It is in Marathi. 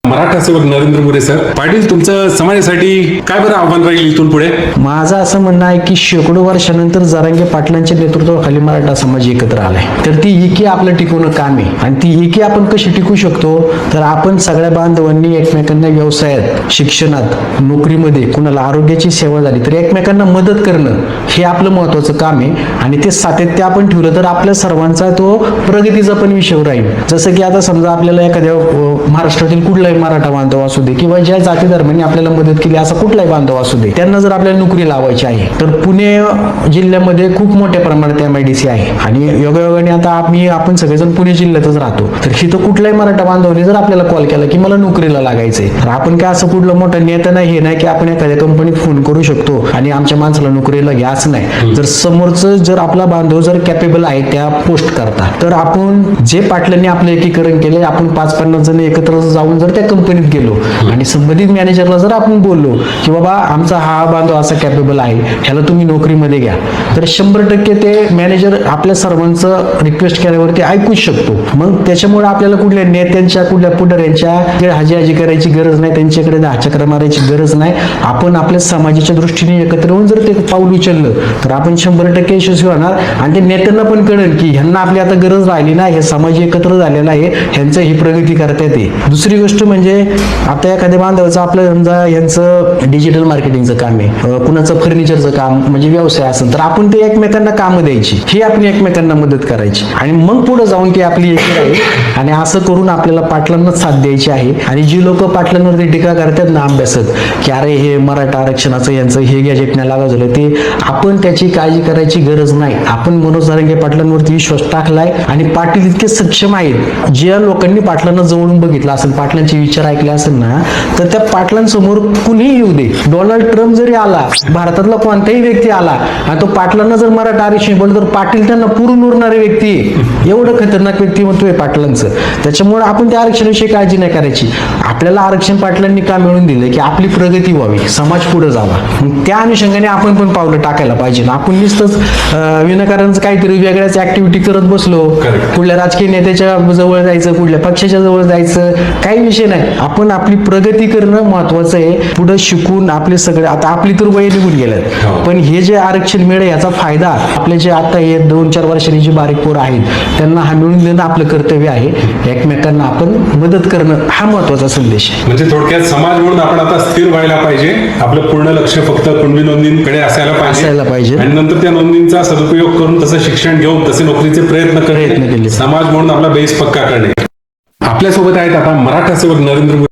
मराठा सेवक नरेंद्र मोरे सर. पाटील, तुमचं समाजासाठी काय बरं आव्हान राहील इथून पुढे? माझं असं म्हणणं आहे की शेकडो वर्षानंतर जरांगे पाटलांच्या नेतृत्वाखाली मराठा समाज एकत्र आलाय, तर ती एकी आपलं टिकवणं काम आहे. आणि ती एकी आपण कशी टिकू शकतो, तर आपण सगळ्या बांधवांनी एकमेकांना व्यवसायात, शिक्षणात, नोकरीमध्ये, कुणाला आरोग्याची सेवा झाली तर एकमेकांना मदत करणं हे आपलं महत्वाचं काम आहे. आणि ते सातत्य आपण ठेवलं तर आपल्या सर्वांचा तो प्रगतीचा पण विषय राहील. जसं की आता समजा आपल्याला एखाद्या महाराष्ट्रातील कुठलाही मराठा बांधव असू दे किंवा ज्या जाती धर्मांनी आपल्याला मदत केली असा कुठलाही बांधव असू दे, त्यांना जर आपल्याला नोकरी लावायची आहे तर पुणे जिल्ह्यामध्ये खूप मोठ्या प्रमाणात MIDC आहे. आणि योगायोगाने आता आपण सगळेजण पुणे जिल्ह्यातच राहतो, तर इथं कुठलाही मराठा बांधवाने जर आपल्याला कॉल केला की मला नोकरीला लागायचंय, तर आपण काय असं कुठलं मोठं नेता नाही, हे नाही की आपण एखाद्या कंपनीत फोन करू शकतो आणि आमच्या माणसाला नोकरीला घ्या असं नाही. जर समोरचं जर आपला बांधव जर कॅपेबल आहे त्या पोस्ट करता, तर आपण जे पाटलांनी आपलं एकीकरण केले, आपण 5-50 जण एकत्र जाऊन जर त्या कंपनीत गेलो आणि संबंधित मॅनेजरला जर आपण बोललो की बाबा आमचा हा बांधव असा कॅपेबल आहे, ह्याला तुम्ही नोकरीमध्ये घ्या, तर 100% ते मॅनेजर आपल्या सर्वांचं रिक्वेस्ट केल्यावरती ऐकूच शकतो. मग त्याच्यामुळे आपल्याला कुठल्या नेत्यांच्या, कुठल्या पुढाऱ्यांच्या हाजी करायची गरज नाही, त्यांच्याकडे चक्र मारायची गरज नाही. आपण आपल्या समाजाच्या दृष्टीने एकत्र येऊन जर ते पाऊल उचललं तर आपण 100% यशस्वी होणार. आणि ते नेत्यांना पण कळेल की ह्यांना आपली आता गरज राहिली नाही, हे समाज एकत्र झालेला आहे, ह्यांचं ही प्रगती करता येते. दुसरी गोष्ट म्हणजे आता एखाद्या बांधवाचं आपलं समजा यांचं डिजिटल मार्केटिंगचं काम आहे, कुणाचं फर्निचरचं काम म्हणजे व्यवसाय असेल, तर आपण ते एकमेकांना कामं द्यायची, ही आपली एकमेकांना मदत करायची आणि मग पुढे जाऊन ती आपली एकी आहे. आणि असं करून आपल्याला पाटलांनाच साथ द्यायची आहे. आणि जी लोक पाटलांवरती टीका करतात ना अभ्यासक की अरे हे मराठा आरक्षणाचं यांचं हे गॅजेट नाही लागू झालं, ते आपण त्याची काळजी करायची गरज नाही. आपण मनोज जरांगे पाटलांवरती विश्वास टाकलाय आणि पाटील इतके सक्षम आहेत. ज्या लोकांनी पाटलांना जवळून बघितलं असेल, पाटलांचे विचार ऐकले असेल ना, तर त्या पाटलांसमोर कुणीही येऊ दे, डोनाल्ड ट्रम्प जरी आला, भारतातला कोणताही व्यक्ती आला आणि तो पाटलांना जर मराठा आरक्षण बोलतो तर पाटील त्यांना पुरून उरणारे व्यक्ती आहे. एवढं खतरनाक व्यक्तिमत्व आहे पाटलांचं. त्याच्यामुळे आपण त्या आरक्षणाविषयी काळजी नाही करायची. आपल्याला आरक्षण पाटलांनी का मिळून दिलं की आपली प्रगती व्हावी, समाज पुढे जावा. मग त्या अनुषंगाने आपण पण पावलं टाकायला पाहिजे. आपण नुसतंच विनाकारण काहीतरी वेगळ्याच ऍक्टिव्हिटी करत बसलो, कुठल्या राजकीय नेत्याच्या जवळ जायचं, कुठल्या पक्षाच्या जवळ जायचं, काही विषय नाही. आपण आपली प्रगती करणं महत्वाचं आहे. पुढे शिकून आपले सगळे, आता आपली तर वय निघून गेलं, पण हे जे आरक्षण मिळेल याचा फायदा आपले जे आता हे 2-4 वर्षांनी जी बारीक पोरं आहेत त्यांना हा मिळून देणं आपलं कर्तव्य आहे. एकमेकांना आपण मदत करणं हा महत्वाचा संदेश आहे. म्हणजे थोडक्यात समाज म्हणून आपण आता स्थिर व्हायला पाहिजे. आपलं पूर्ण लक्ष फक्त कुणबी नोंदींकडे असायला पाहिजे आणि नंतर त्या नोंदींचा सदुपयोग करून तसं शिक्षण घेऊन तसे नोकरीचे प्रयत्न केले. समाज म्हणून आपला बेस पक्का करणे. आपल्यासोबत आहेत आता मराठा सेवक नरेंद्र मोरे